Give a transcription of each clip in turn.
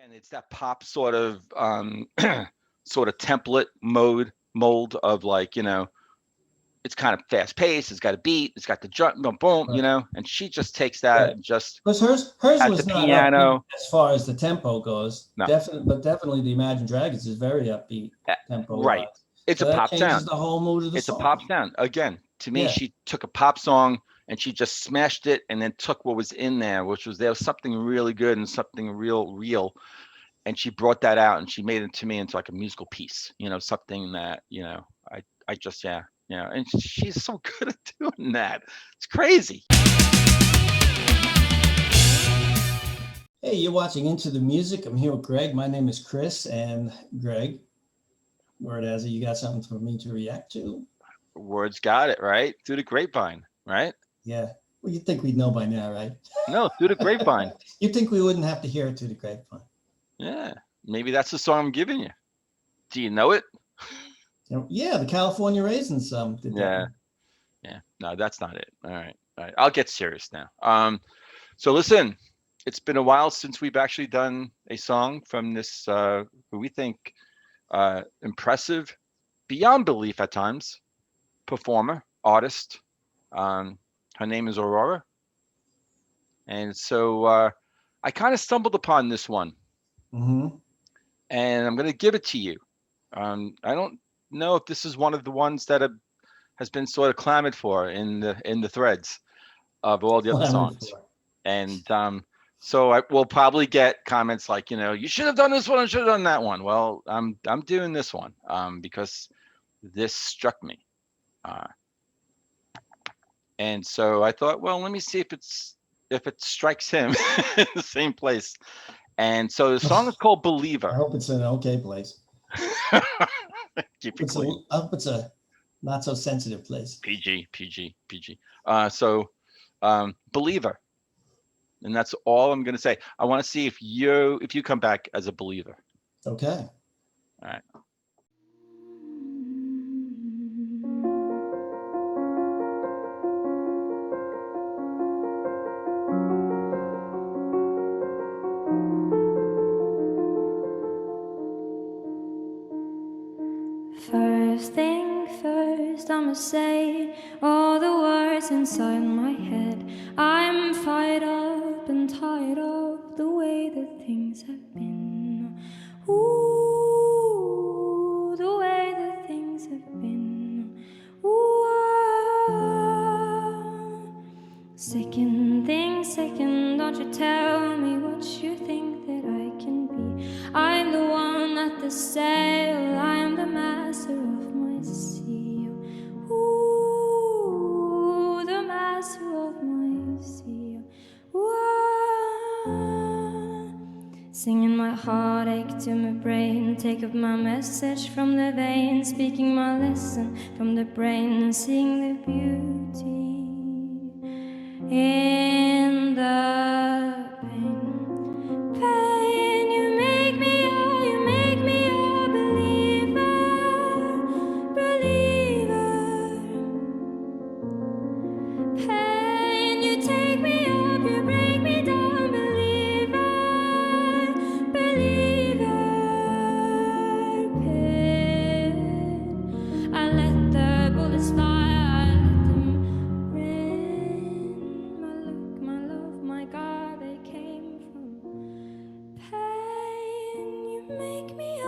And it's that pop sort of sort of template mold of like, it's kind of fast paced, it's got a beat, it's got the jump, boom, boom, Right. and she just takes that Right. and just Because hers has the was not upbeat piano. as far as the tempo goes. No, Definitely the Imagine Dragons is very upbeat eh, tempo right. wise. It's So a that pop changes sound. the whole mood of the It's a pop song. sound. Again, to me, Yeah. she took a pop song and she just smashed it and then took what was in there, which was there was something really good and something real, and she brought that out and she made it to me into like a musical piece, something that, I just, yeah, and she's so good at doing that. It's crazy. Hey, you're watching Into the Music. I'm here with Greg. My name is Chris. And Greg, word has it, you got something for me to react to? Words got it, right? Through the grapevine, right? Yeah. Well, you'd think we'd know by now, right? No, through the grapevine. You'd think we wouldn't have to hear it through the grapevine. Yeah. Maybe that's the song I'm giving you. Do you know it? Yeah, the California Raisins did that Yeah. one. Yeah. No, that's not it. All right. All right. I'll get serious now. So listen, it's been a while since we've actually done a song from this who we think impressive, beyond belief at times, performer, artist. Um, Her name is Aurora, and so I kind of stumbled upon this one, Mm-hmm. and I'm going to give it to you. I don't know if this is one of the ones that has been sort of clamored for in the threads of all the other Clamored songs, for. and so I will probably get comments like, you should have done this one, I should have done that one. Well, I'm doing this one because this struck me. Uh, And so I thought, well, let me see if it strikes him in the same place. And so the song is called I Believer. hope it's an okay place. Keep it clean. I hope it's a not so sensitive place. PG, PG, PG. So Believer. And that's all I'm gonna say. I want to see if you come back as a believer. Okay. All right. First thing first, I'ma say all the words inside my head. I'm fired up and tired of the way that things have been. Ooh, the way that things have been. Ooh, second, don't you tell me what you think that I can be. I'm the one at the sail, I'm the master of my sea. Ooh, the master of my sea. Ooh, singing my heartache to my brain, take up my message from the vein, speaking my lesson from the brain, and seeing the beauty in the pain. Pain, you make me a believer. Pain, you take me up, you break me down, believer. Pain, I let the bullets fly, I let them rain. My look, my love, my God, they came from pain. You make me a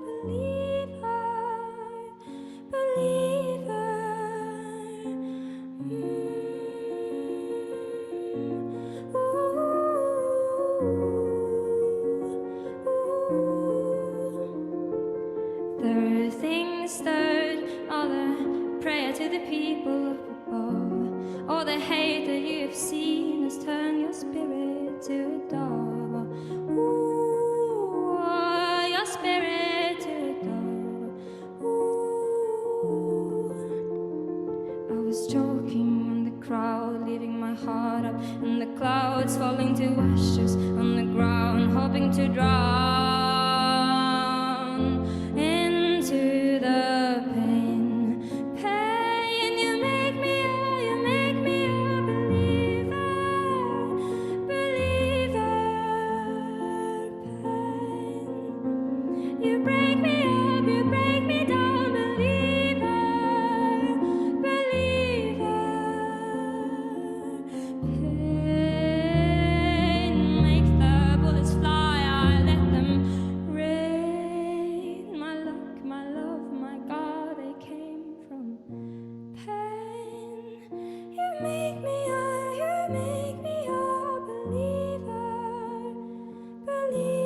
believer, believer. Third things third, all the prayer to the people up above. All the hate that you have seen has turned your spirit to a dove. Ooh, your spirit to a dove. Ooh, I was choking on the crowd, leaving my heart up in the clouds, falling to ashes on the ground, hoping to drown into the pain. Pain, you make me a believer, believer. You break me up, you break me down, believer, believer. Pain makes the bullets fly, I let them rain. My luck, my love, my God, they came from pain. You make me a believer, believer.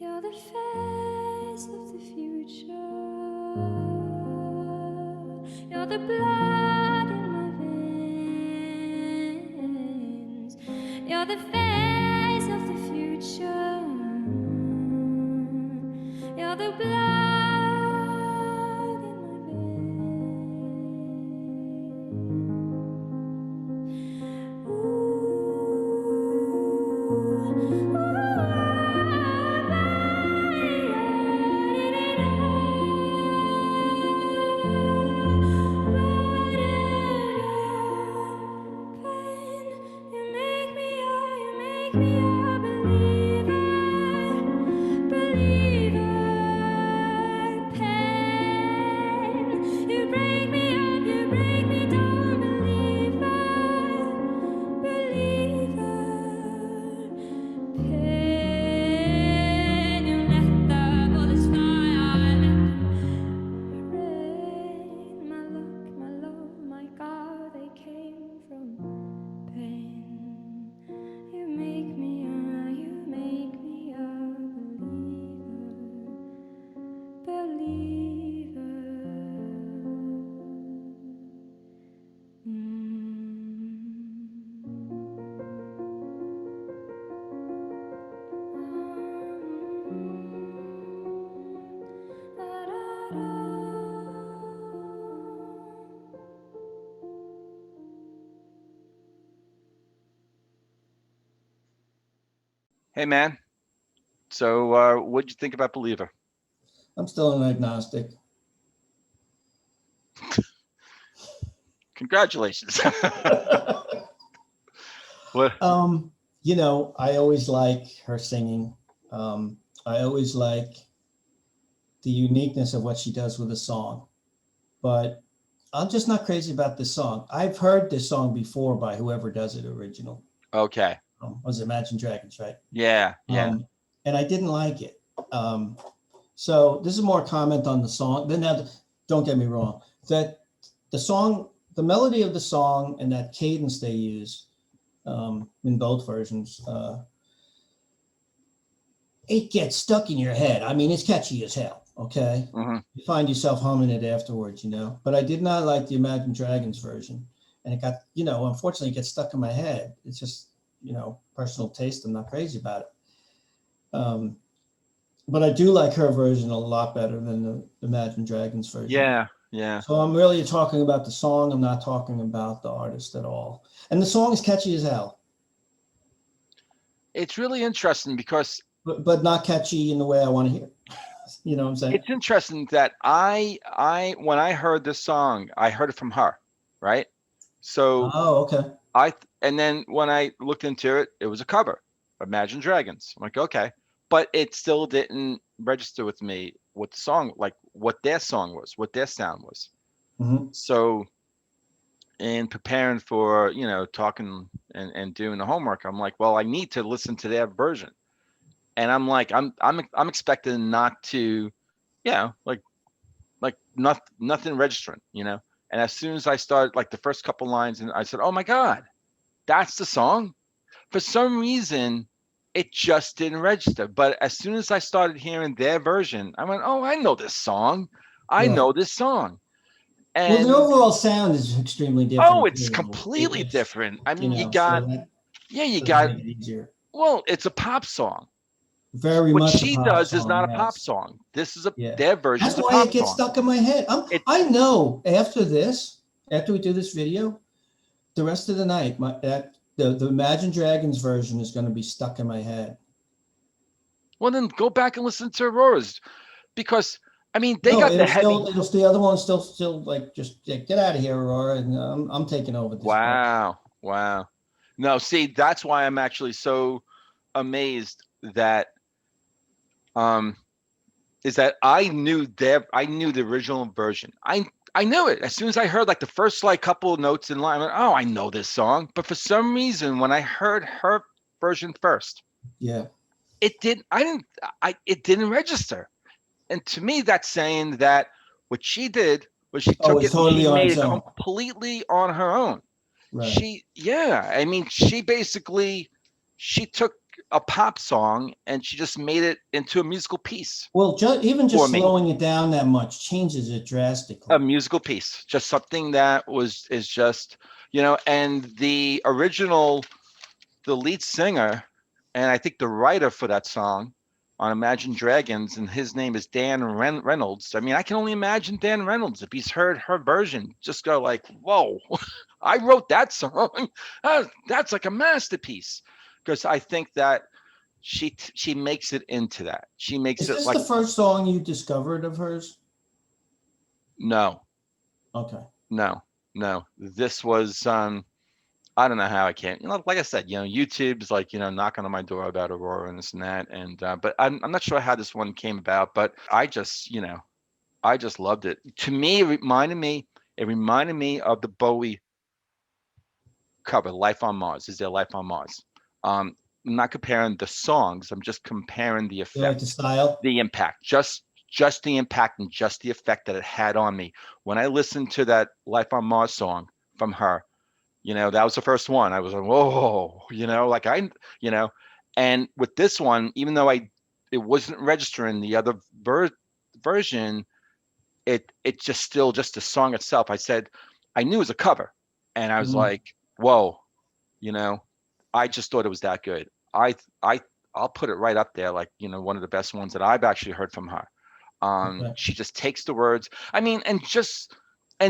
You're the face of the future. You're the blood in my veins. You're the face of the future. You're the blood in my veins. Hey, man. So, what'd you think about Believer? I'm still an agnostic. Congratulations. What? You know, I always like her singing. I always like the uniqueness of what she does with a song, but I'm just not crazy about this song. I've heard this song before by whoever does it original. Okay. Was it Imagine Dragons, right? Yeah. Yeah. And I didn't like it. So this is more a comment on the song. Then now, don't get me wrong, that the song, the melody of the song and that cadence they use in both versions, it gets stuck in your head. I mean, it's catchy as hell. Okay. Mm-hmm. You find yourself humming it afterwards, you know, but I did not like the Imagine Dragons version. And it got, you know, unfortunately it gets stuck in my head. It's just, you know, personal taste. I'm not crazy about it. But I do like her version a lot better than the Imagine Dragons version. Yeah. Yeah. So I'm really talking about the song. I'm not talking about the artist at all. And the song is catchy as hell. It's really interesting because but not catchy in the way I want to hear. You know what I'm saying? it's interesting that I when I heard this song, I heard it from her, right? So okay. And then when I looked into it, it was a cover, Imagine Dragons. I'm like, okay, but it still didn't register with me what the song, like what their song was, what their sound was. Mm-hmm. So in preparing for, you know, talking and doing the homework, I'm like, well, I need to listen to their version. And I'm like, I'm expecting not to, you know, like nothing registering, you know. And as soon as I started, like the first couple lines, and I said, oh my God, that's the song. For some reason, it just didn't register. But as soon as I started hearing their version, I went, oh, I know this song. I know this song. And well, the overall sound is extremely different. Oh, it's completely different. I mean, you got, it easier. Well, it's a pop song. Very what much. What she does is not a pop song. This is their version. That's why it gets stuck in my head. I know after we do this video, the rest of the night, the Imagine Dragons version is going to be stuck in my head. Well, then go back and listen to Aurora's, because I mean they got the heavy. The other one's still like just get out of here, Aurora, and I'm taking over. This wow. No, see, that's why I'm actually so amazed that um, is that I knew the original version. I knew it as soon as I heard like the first like couple of notes in line. I went, oh, I know this song. But for some reason, when I heard her version first, Yeah. it didn't. I didn't. It didn't register. And to me, that's saying that what she did was she Oh, took it's it and she totally on made its it own. completely on her own. Right. Yeah, I mean, she basically she took a pop song and she just made it into a musical piece Well, even for just me. slowing it down that much changes it A drastically. musical piece, just something that was is just, and the original, the lead singer, and I think the writer for that song on Imagine Dragons, and his name is Dan Reynolds. I mean, I can only imagine Dan Reynolds if he's heard her version, just go like, "Whoa, I wrote that song. That's like a masterpiece." Because I think that she makes it into that. She makes Is it this like the first song you discovered of hers? no, Okay. no, no. This was I don't know how I can't. Like I said, YouTube's like, knocking on my door about Aurora and this and that. And but I'm not sure how this one came about, but I just loved it. To me, it reminded me of the Bowie cover, Life on Mars. Is there life on Mars? I'm not comparing the songs. I'm just comparing the You like the effect, style? the impact, just the impact and just the effect that it had on me. When I listened to that Life on Mars song from her, that was the first one. I was like, whoa, like you know, and with this one, even though it wasn't registering the other version, it just still just the song itself. I said, I knew it was a cover, and I was Mhm. like, whoa, you know, I just thought it was that good. I I'll put it right up there, like one of the best ones that I've actually heard from her. Okay. She just takes the words. I mean, and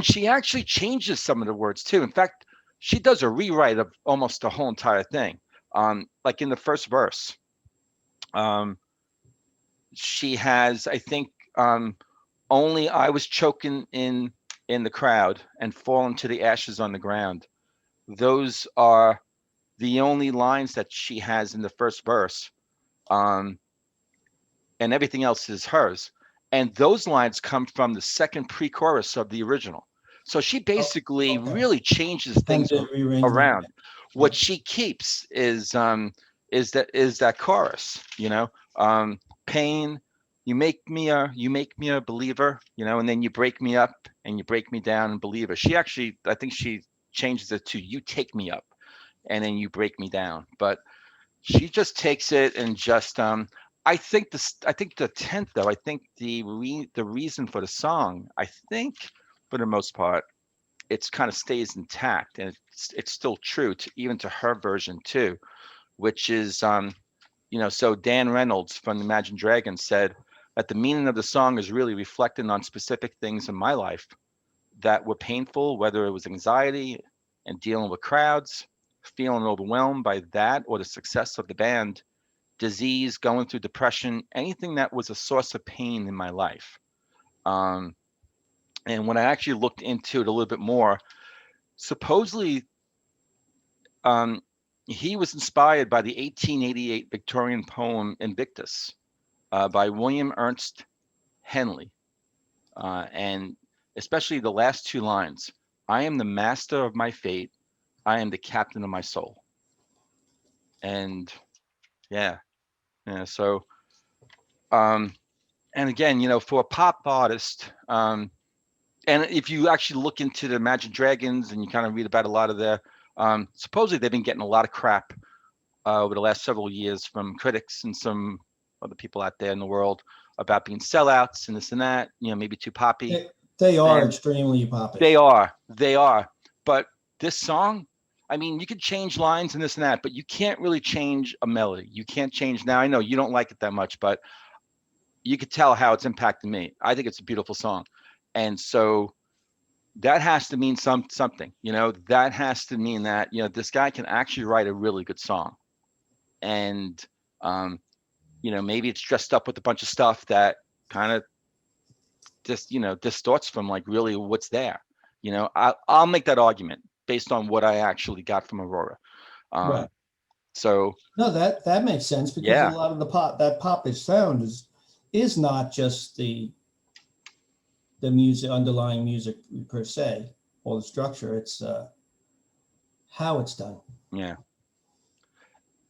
she actually changes some of the words too. In fact, she does a rewrite of almost the whole entire thing. Like in the first verse, um, she has, I think, only I was choking in the crowd and fallen to the ashes on the ground. Those are the only lines that she has in the first verse. Um, and everything else is hers. And those lines come from the second pre-chorus of the original. So she Oh, basically okay. really changes Kind things of rearrangement. around. Yeah. What she keeps is that chorus, pain. You make me a believer, and then you break me up and you break me down and believer. She actually, I think she changes it to you take me up and then you break me down. But she just takes it and just I think the tenth though, I think the reason for the song, I think for the most part, it's kind of stays intact and it's still true to even to her version too, which is so Dan Reynolds from Imagine Dragons said that the meaning of the song is really reflecting on specific things in my life that were painful, whether it was anxiety and dealing with crowds, feeling overwhelmed by that or the success of the band, disease, going through depression, anything that was a source of pain in my life. Um, and when I actually looked into it a little bit more, supposedly um, he was inspired by the 1888 Victorian poem Invictus by William Ernst Henley. And especially the last two lines: I am the master of my fate, I am the captain of my soul. And yeah, yeah. So, um, and again, for a pop artist, and if you actually look into the Imagine Dragons and you kind of read about a lot of their, supposedly they've been getting a lot of crap over the last several years from critics and some other people out there in the world about being sellouts and this and that, maybe too poppy. They are And extremely they are. But this song, I mean, you could change lines and this and that, but you can't really change a melody. You can't change. Now, I know you don't like it that much, but you could tell how it's impacted me. I think it's a beautiful song. And so that has to mean something, that has to mean that, this guy can actually write a really good song. And, um, maybe it's dressed up with a bunch of stuff that kind of just, distorts from like really what's there. I'll make that argument based on what I actually got from Aurora. right. So No, that makes sense because a yeah, lot of the pop that popish sound is is not just the music, underlying music per se, or the structure. It's how it's done. Yeah.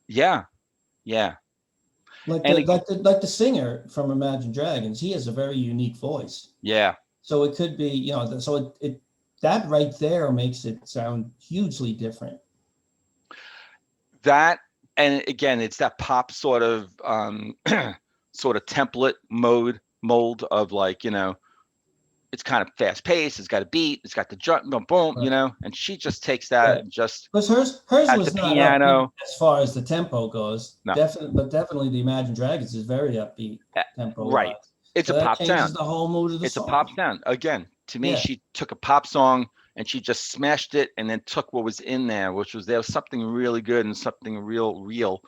Yeah. Yeah. Like And like the singer from Imagine Dragons, he has a very unique voice. yeah. So it could be, so it that right there makes it sound hugely different. That, and again, it's that pop sort of sort of template mold of like, it's kind of fast paced, it's got a beat, it's got the jump, boom, boom, Right. and she just takes that Right. and just Because hers at the was not upbeat piano. as far as the tempo goes. No. Definitely the Imagine Dragons is very upbeat tempo Right. wise. It's So a that pop changes sound. the whole mood of the It's a song. pop sound. Again, to me, Yeah. she took a pop song and she just smashed it and then took what was in there, which was there was something really good and something real.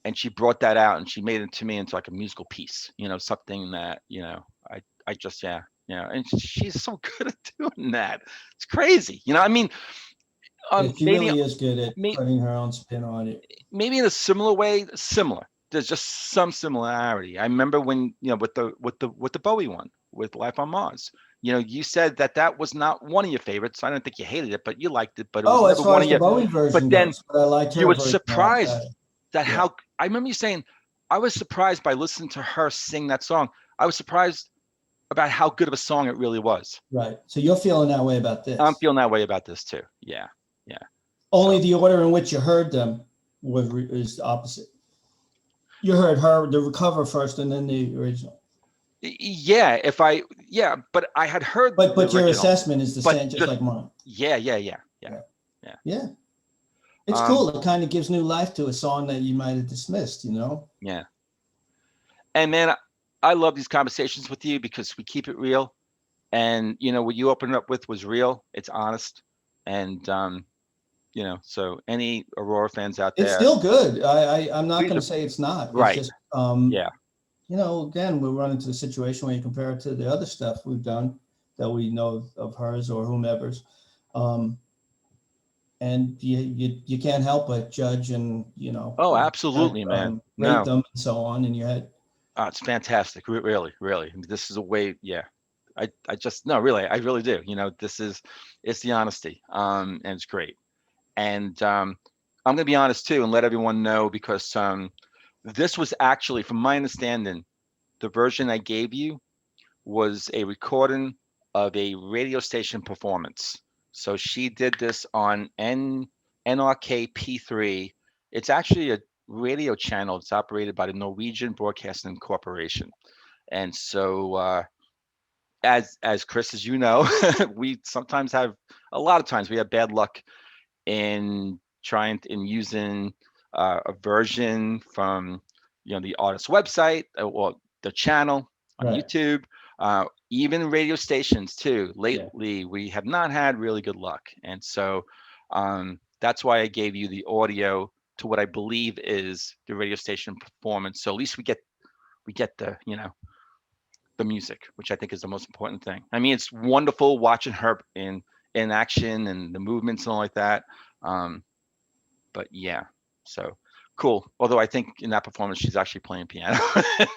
And she brought that out and she made it to me into like a musical piece, something that, I just, and she's so good at doing that. It's crazy. I mean, Yeah, she maybe, really is good at may, putting her own spin on it. maybe in a similar way, similar. There's just some similarity. I remember when, with the Bowie one, with Life on Mars. You said that was not one of your favorites. I don't think you hated it, but you liked it. But it was Oh, as never far one as of the your. Bowie But version then goes, but I liked you her were version a lot better. surprised that Yeah. how I remember you saying, I was surprised by listening to her sing that song. I was surprised about how good of a song it really was. Right. So you're feeling that way about this. I'm feeling that way about this too. Yeah. Only So, the order in which you heard them is opposite. You heard the cover first and then the original. yeah, but I had heard But the your original. assessment is the But same, just like mine. yeah. Yeah. It's Um, cool. It kind of gives new life to a song that you might have dismissed, Yeah. And man, I love these conversations with you because we keep it real. And what you opened up with was real. It's honest. And so any Aurora fans out It's there, still good. I'm not please, going to say it's not. It's right. just, Yeah. again, we run into the situation where you compare it to the other stuff we've done that we know of hers or whomever's. And you can't help but judge and, Oh, absolutely, man. rate No, them and so on in your head. it's fantastic. Really. This is a way. Yeah. I just, no, really, I really do. It's the honesty. And it's great. And I'm going to be honest too and let everyone know because this was actually, from my understanding, the version I gave you was a recording of a radio station performance. So she did this on NRK P3. It's actually a radio channel. It's operated by the Norwegian Broadcasting Corporation. And so, as Chris, as you know, we sometimes have a lot of times we have bad luck in using a version from the artist's website or the channel on Right. YouTube, even radio stations too. Lately, we have not had really good luck, and so that's why I gave you the audio to what I believe is the radio station performance. So at least we get the the music, which I think is the most important thing. I mean, it's wonderful watching her in action and the movements and all like that. But yeah, so cool. Although I think in that performance, she's actually playing piano.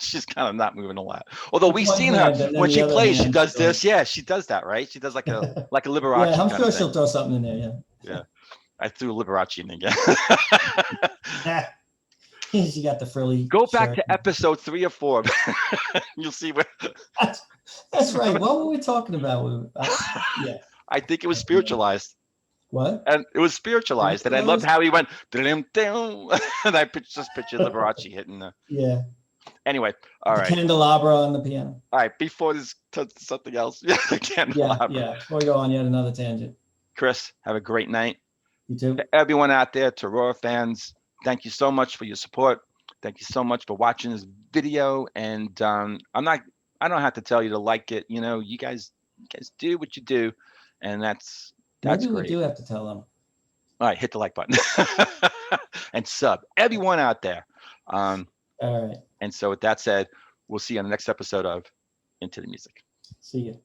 She's kind of not moving a lot. Although With we've one seen her hand, and then when the she other plays, she hand does doing- this. Yeah, she does that, right? She does like a Liberace Yeah, I'm kind sure of thing. she'll throw something in there. Yeah, I threw Liberace in again. Yeah. She got the frilly. Go back shirt. to episode 3 or 4. You'll see where. That's right. What were we talking about? Yeah. I think it was spiritualized. What? And it was spiritualized, and I loved how he went, and I just pictured Liberace hitting the. Yeah. Anyway, all The right, candelabra on the piano. all right. Before this turns to something else, the Yeah, candelabra. yeah. Before we go on yet another tangent. Chris, have a great night. You too. To everyone out there, to Aurora fans, thank you so much for your support. Thank you so much for watching this video. And I don't have to tell you to like it. You guys do what you do, and that's Maybe we great. do have to tell them. All right, hit the like button and sub. Everyone out there. All right. And so with that said, we'll see you on the next episode of Into the Music. See you.